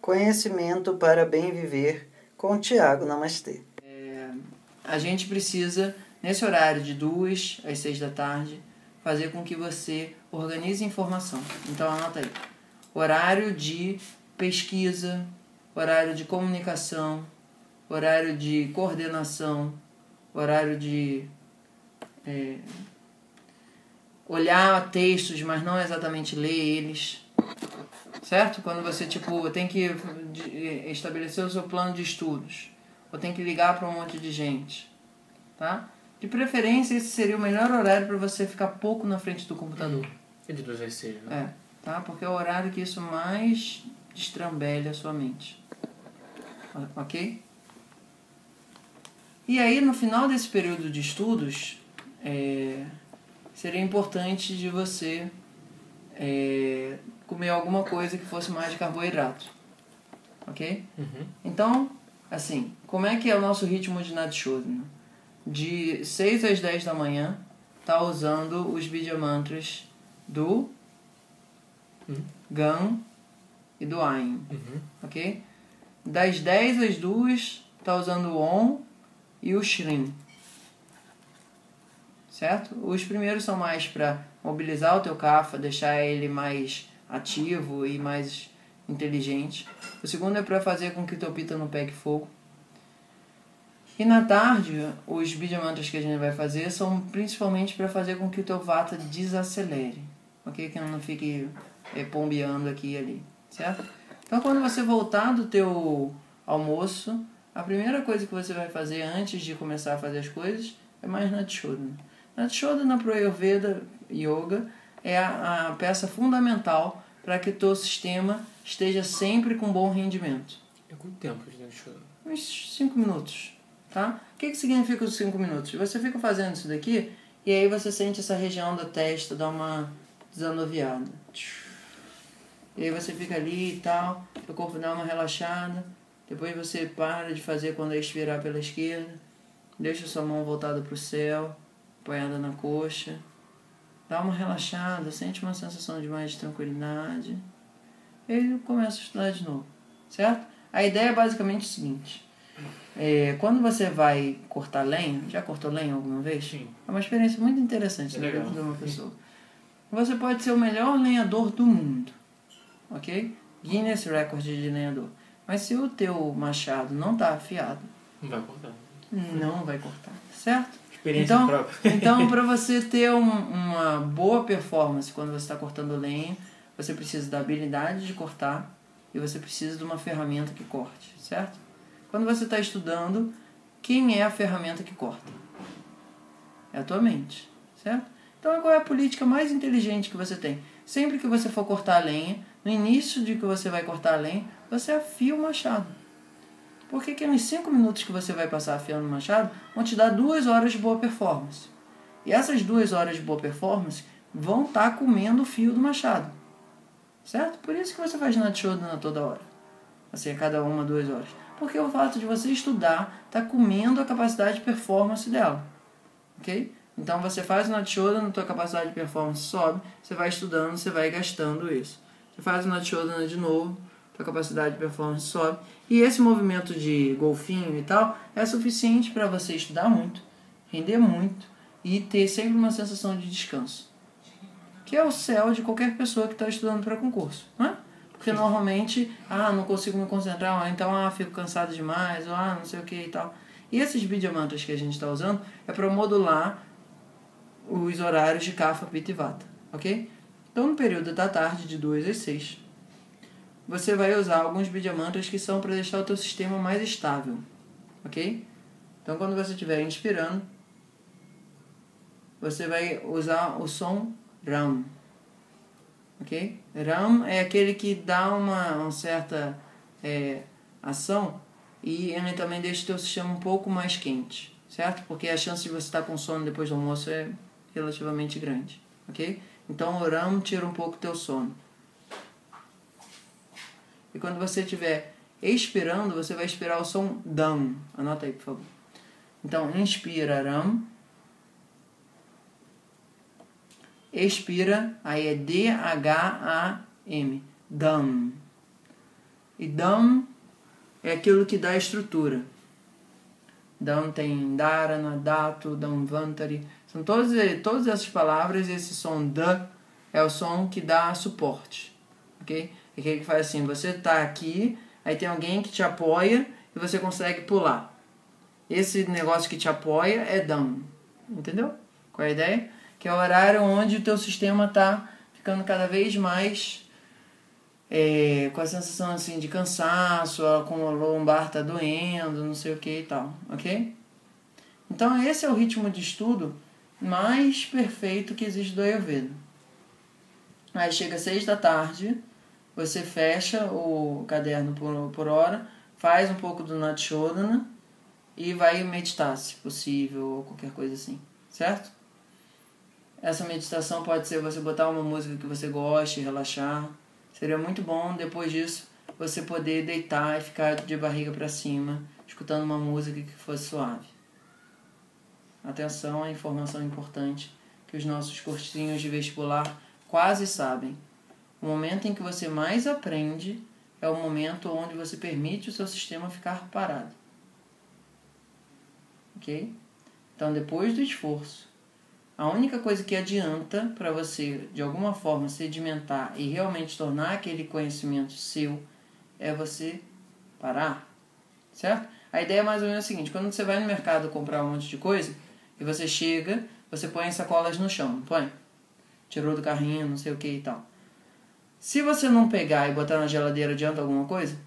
Conhecimento para bem viver com Tiago Namastê. A gente precisa, nesse horário de 2 às 6 da tarde, fazer com que você organize informação. Então anota aí. Horário de pesquisa, horário de comunicação, horário de coordenação, horário de olhar textos, mas não exatamente ler eles. Certo? Quando você tem que estabelecer o seu plano de estudos, ou tem que ligar para um monte de gente, tá? De preferência, esse seria o melhor horário para você ficar pouco na frente do computador. É de 2 às 6, né? Tá? Porque é o horário que isso mais destrambelha a sua mente. Ok? E aí, no final desse período de estudos, seria importante de você comer alguma coisa que fosse mais de carboidrato. Ok? Uhum. Então, assim, como é que é o nosso ritmo de Nadshodhana? De 6 às 10 da manhã, tá usando os Bija Mantras do Gam e do Ain. Ok? Das 10 às 2, tá usando o Om e o Shrim. Certo? Os primeiros são mais para mobilizar o teu kapha, deixar ele mais ativo e mais inteligente. O segundo é para fazer com que o teu pita não pegue fogo. E na tarde, os Bija Mantras que a gente vai fazer são principalmente para fazer com que o teu vata desacelere. Ok? Que não fique pombeando aqui e ali. Certo? Então quando você voltar do teu almoço, a primeira coisa que você vai fazer antes de começar a fazer as coisas é mais Nadshodhana. Nadshodhana pro Ayurveda Yoga é a peça fundamental para que o teu sistema esteja sempre com bom rendimento. É quanto tempo de Nadshodhana? Uns 5 minutos. Tá? O que significa os 5 minutos? Você fica fazendo isso daqui e aí você sente essa região da testa dar uma desanuviada. E aí você fica ali e tal, o corpo dá uma relaxada. Depois você para de fazer quando é expirar pela esquerda. Deixa sua mão voltada para o céu, apoiada na coxa. Dá uma relaxada, sente uma sensação de mais tranquilidade. E aí começa a estudar de novo. Certo? A ideia é basicamente o seguinte. Quando você vai cortar lenha, já cortou lenha alguma vez? Sim. É uma experiência muito interessante na vida de uma pessoa. Você pode ser o melhor lenhador do mundo, ok? Guinness Record de lenhador. Mas se o teu machado não está afiado, Não vai cortar. Não vai cortar, certo? Experiência própria. Então, para você ter uma boa performance quando você está cortando lenha, você precisa da habilidade de cortar e você precisa de uma ferramenta que corte, certo? Quando você está estudando, quem é a ferramenta que corta? É a tua mente, certo? Então, qual é a política mais inteligente que você tem? Sempre que você for cortar a lenha, no início de que você vai cortar a lenha, você afia o machado. Porque que nos 5 minutos que você vai passar afiando o machado, vão te dar 2 horas de boa performance. E essas 2 horas de boa performance vão estar comendo o fio do machado. Certo? Por isso que você faz Nadshodhana toda hora. Assim, a cada 1, 2 horas. Porque o fato de você estudar está comendo a capacidade de performance dela. Ok? Então você faz o Nadshodhana, a tua capacidade de performance sobe, você vai estudando, você vai gastando isso. Você faz o Nadshodhana de novo, tua capacidade de performance sobe. E esse movimento de golfinho e tal é suficiente para você estudar muito, render muito e ter sempre uma sensação de descanso. Que é o céu de qualquer pessoa que está estudando para concurso, não é? Porque normalmente, não consigo me concentrar, ou então, fico cansado demais, ou não sei o que e tal. E esses Bija Mantras que a gente está usando é para modular os horários de Kapha, Pitta e Vata, ok? Então, no período da tarde, de 2 às 6, você vai usar alguns Bija Mantras que são para deixar o teu sistema mais estável, ok? Então, quando você estiver inspirando, você vai usar o som Ram, ok? Ram é aquele que dá uma certa ação e ele também deixa o teu sistema um pouco mais quente, certo? Porque a chance de você estar com sono depois do almoço é relativamente grande, ok? Então o Ram tira um pouco o teu sono. E quando você estiver expirando, você vai expirar o som Dam. Anota aí, por favor. Então, inspira Ram. Expira, aí é D-H-A-M. Dam. E Dham é aquilo que dá estrutura. Dham tem Dharana, Dhatu, Dhamvantari. São todas essas palavras, e esse som D é o som que dá suporte. Ok? É aquele que faz assim, você está aqui, aí tem alguém que te apoia e você consegue pular. Esse negócio que te apoia é Dham. Entendeu? Qual é a ideia? Que é o horário onde o teu sistema está ficando cada vez mais com a sensação assim de cansaço, com a lombar está doendo, não sei o que e tal, ok? Então esse é o ritmo de estudo mais perfeito que existe do Ayurveda. Aí chega às 6 da tarde, você fecha o caderno por hora, faz um pouco do Natshodhana e vai meditar, se possível, ou qualquer coisa assim, certo? Essa meditação pode ser você botar uma música que você goste, relaxar. Seria muito bom, depois disso, você poder deitar e ficar de barriga para cima, escutando uma música que fosse suave. Atenção, a informação importante que os nossos cursinhos de vestibular quase sabem. O momento em que você mais aprende é o momento onde você permite o seu sistema ficar parado. Ok? Então, depois do esforço, a única coisa que adianta para você, de alguma forma, sedimentar e realmente tornar aquele conhecimento seu é você parar, certo? A ideia é mais ou menos a seguinte: quando você vai no mercado comprar um monte de coisa e você chega, você põe as sacolas no chão, não põe? Tirou do carrinho, não sei o que e tal. Se você não pegar e botar na geladeira, adianta alguma coisa?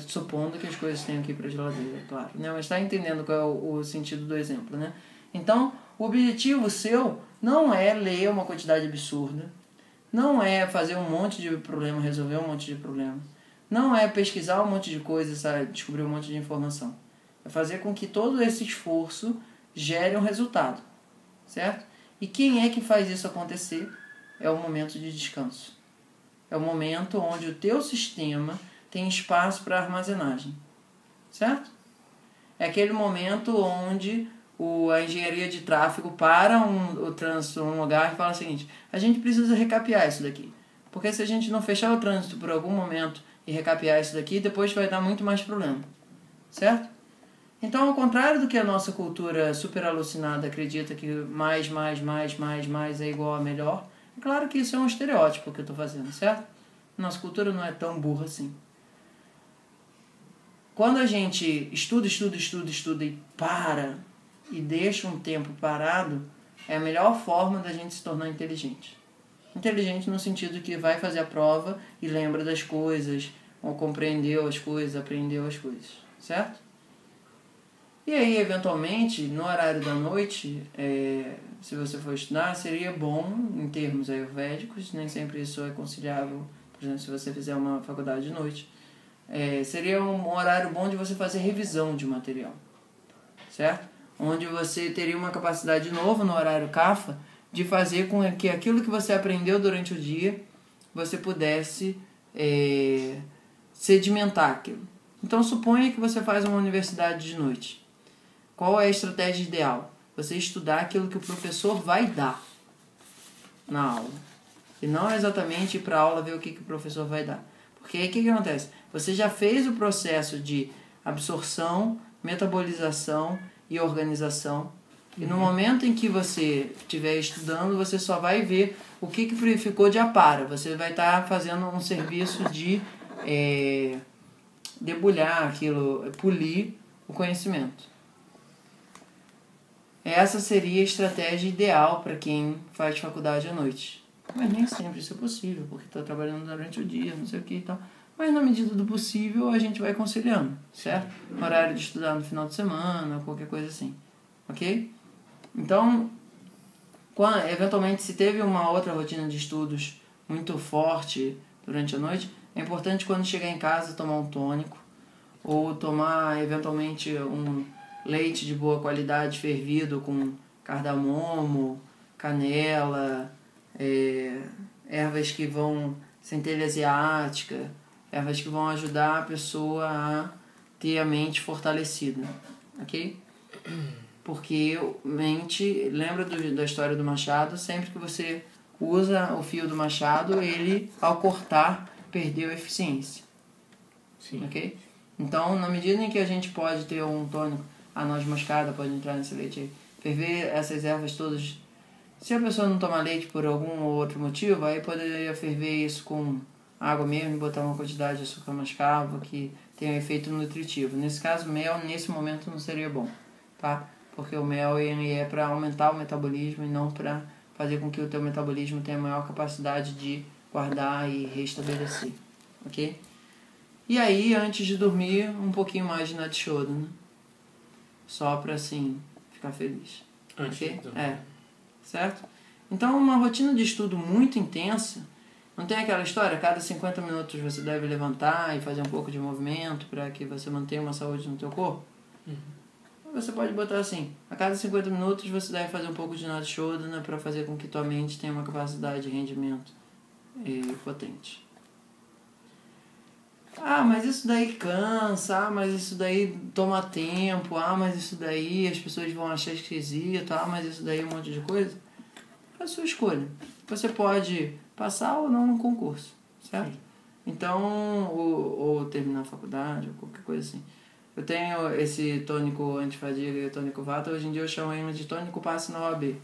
Supondo que as coisas tenham que ir para a geladeira, é claro, né? Mas está entendendo qual é o sentido do exemplo, né? Então, o objetivo seu não é ler uma quantidade absurda, não é fazer um monte de problema, resolver um monte de problema, não é pesquisar um monte de coisas, descobrir um monte de informação. É fazer com que todo esse esforço gere um resultado, certo? E quem é que faz isso acontecer? É o momento de descanso. É o momento onde o teu sistema tem espaço para armazenagem, certo? É aquele momento onde a engenharia de tráfego para o trânsito num lugar e fala o seguinte: a gente precisa recapear isso daqui, porque se a gente não fechar o trânsito por algum momento e recapear isso daqui, depois vai dar muito mais problema, certo? Então, ao contrário do que a nossa cultura super alucinada acredita que mais é igual a melhor, é claro que isso é um estereótipo que eu estou fazendo, certo? Nossa cultura não é tão burra assim. Quando a gente estuda e para e deixa um tempo parado, é a melhor forma da gente se tornar inteligente. Inteligente no sentido que vai fazer a prova e lembra das coisas, ou compreendeu as coisas, aprendeu as coisas, certo? E aí, eventualmente, no horário da noite, se você for estudar, seria bom, em termos ayurvédicos, nem sempre isso é conciliável, por exemplo, se você fizer uma faculdade de noite, seria um horário bom de você fazer revisão de material, certo? Onde você teria uma capacidade nova no horário Kapha de fazer com que aquilo que você aprendeu durante o dia você pudesse sedimentar aquilo. Então, suponha que você faz uma universidade de noite. Qual é a estratégia ideal? Você estudar aquilo que o professor vai dar na aula. E não exatamente ir para a aula ver o que o professor vai dar. Porque aí o que acontece? Você já fez o processo de absorção, metabolização e organização. E no momento em que você estiver estudando, você só vai ver o que ficou de apara. Você vai estar fazendo um serviço de debulhar aquilo, polir o conhecimento. Essa seria a estratégia ideal para quem faz faculdade à noite. Mas nem sempre isso é possível, porque está trabalhando durante o dia, não sei o que e tal. Mas na medida do possível a gente vai conciliando, certo? Horário de estudar no final de semana, qualquer coisa assim. Ok? Então, eventualmente, se teve uma outra rotina de estudos muito forte durante a noite, é importante quando chegar em casa tomar um tônico, ou tomar eventualmente um leite de boa qualidade fervido com cardamomo, canela, ervas que vão, centelha asiática, ervas que vão ajudar a pessoa a ter a mente fortalecida, ok? Porque mente, lembra da história do machado, sempre que você usa o fio do machado, ele, ao cortar, perdeu a eficiência, Sim. Ok? Então, na medida em que a gente pode ter um tônico, a noz moscada pode entrar nesse leite aí, ferver essas ervas todas. Se a pessoa não tomar leite por algum ou outro motivo, aí poderia ferver isso com água mesmo e botar uma quantidade de açúcar mascavo que tem um efeito nutritivo. Nesse caso, mel nesse momento não seria bom, tá? Porque o mel ele é para aumentar o metabolismo e não para fazer com que o teu metabolismo tenha maior capacidade de guardar e restabelecer, ok? E aí, antes de dormir, um pouquinho mais de Natshoda, né? Só para, assim, ficar feliz. Antes ok? de dormir. Certo? Então, uma rotina de estudo muito intensa, não tem aquela história, a cada 50 minutos você deve levantar e fazer um pouco de movimento para que você mantenha uma saúde no teu corpo? Você pode botar assim, a cada 50 minutos você deve fazer um pouco de Natshodana para fazer com que tua mente tenha uma capacidade de rendimento potente. Ah, mas isso daí cansa, ah, mas isso daí toma tempo, ah, mas isso daí as pessoas vão achar esquisito, ah, mas isso daí é um monte de coisa. É a sua escolha. Você pode passar ou não no concurso, certo? Sim. Então, ou terminar a faculdade, ou qualquer coisa assim. Eu tenho esse tônico antifadiga e tônico vata, hoje em dia eu chamo ele de tônico passe na OAB.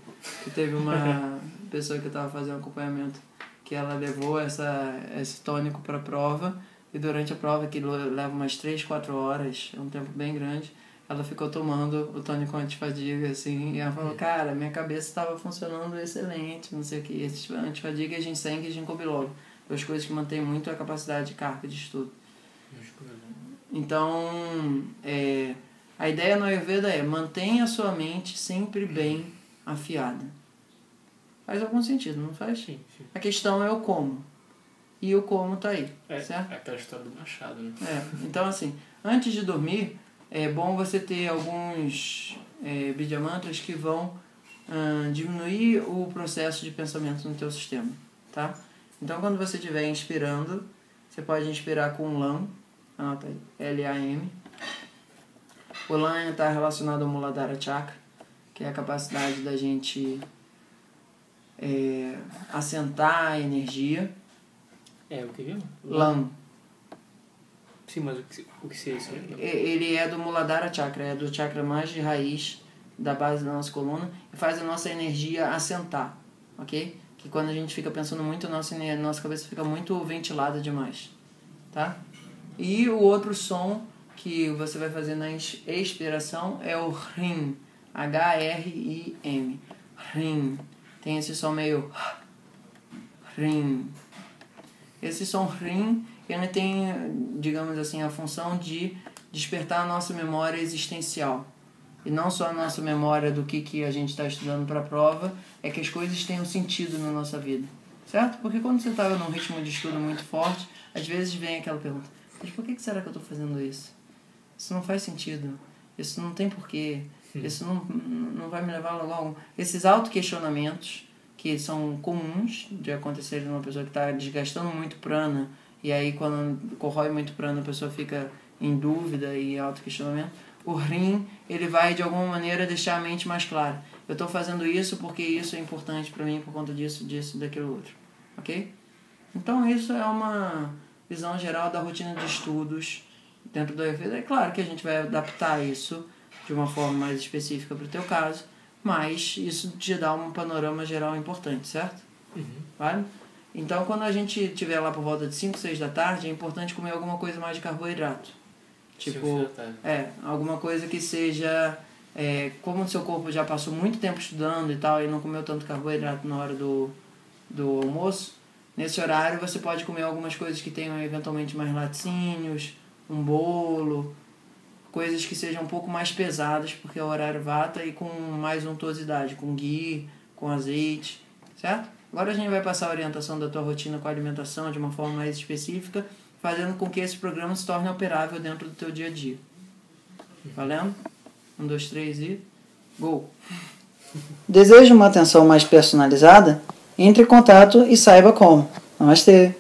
Que teve uma pessoa que eu estava fazendo acompanhamento, que ela levou esse tônico para a prova, e durante a prova, que leva umas 3, 4 horas, é um tempo bem grande, ela ficou tomando o tônico antifadiga, assim, e ela falou, cara, minha cabeça estava funcionando excelente, não sei o que, esse antifadiga é ginseng e ginkgo biloba, duas coisas que mantêm muito a capacidade de carga de estudo. Então, a ideia no Ayurveda é mantenha a sua mente sempre bem afiada. Faz algum sentido, não faz? Sim. A questão é o como. E o como tá aí, certo? É aquela história do Machado, né? Então, assim, antes de dormir, é bom você ter alguns Bija Mantras que vão diminuir o processo de pensamento no teu sistema, tá? Então, quando você estiver inspirando, você pode inspirar com LAM, anota aí, L-A-M. O LAM está relacionado ao Muladhara Chakra, que é a capacidade da gente assentar a energia. O que viu? LAM. Sim, mas o que seria isso? Ele é do Muladhara Chakra, é do chakra mais de raiz da base da nossa coluna e faz a nossa energia assentar, ok? Que quando a gente fica pensando muito, nossa cabeça fica muito ventilada demais, tá? E o outro som que você vai fazer na expiração é o RIM, H-R-I-M, RIM. Tem esse som meio RIM. Esse som RIM, ele tem, digamos assim, a função de despertar a nossa memória existencial. E não só a nossa memória do que a gente está estudando para a prova, é que as coisas tenham sentido na nossa vida. Certo? Porque quando você está num ritmo de estudo muito forte, às vezes vem aquela pergunta, mas por que será que eu estou fazendo isso? Isso não faz sentido. Isso não tem porquê. Isso não vai me levar a lugar algum. Esses autoquestionamentos, que são comuns de acontecerem numa pessoa que está desgastando muito prana, e aí quando corrói muito prana a pessoa fica em dúvida e autoquestionamento, o RIM, ele vai de alguma maneira deixar a mente mais clara. Eu estou fazendo isso porque isso é importante para mim por conta disso, daquilo outro. Ok? Então isso é uma visão geral da rotina de estudos dentro do Ayurveda. É claro que a gente vai adaptar isso de uma forma mais específica para o teu caso, mas isso te dá um panorama geral importante, certo? Vale? Então, quando a gente estiver lá por volta de 5, 6 da tarde, é importante comer alguma coisa mais de carboidrato. Tipo, alguma coisa que seja... como o seu corpo já passou muito tempo estudando e tal, e não comeu tanto carboidrato na hora do almoço, nesse horário você pode comer algumas coisas que tenham eventualmente mais laticínios, um bolo, coisas que sejam um pouco mais pesadas, porque é o horário vata, e com mais untuosidade, com ghee, com azeite, certo? Agora a gente vai passar a orientação da tua rotina com a alimentação de uma forma mais específica, fazendo com que esse programa se torne operável dentro do teu dia a dia. Valendo? 1, 2, 3 e... Go! Deseja uma atenção mais personalizada? Entre em contato e saiba como. Namastê!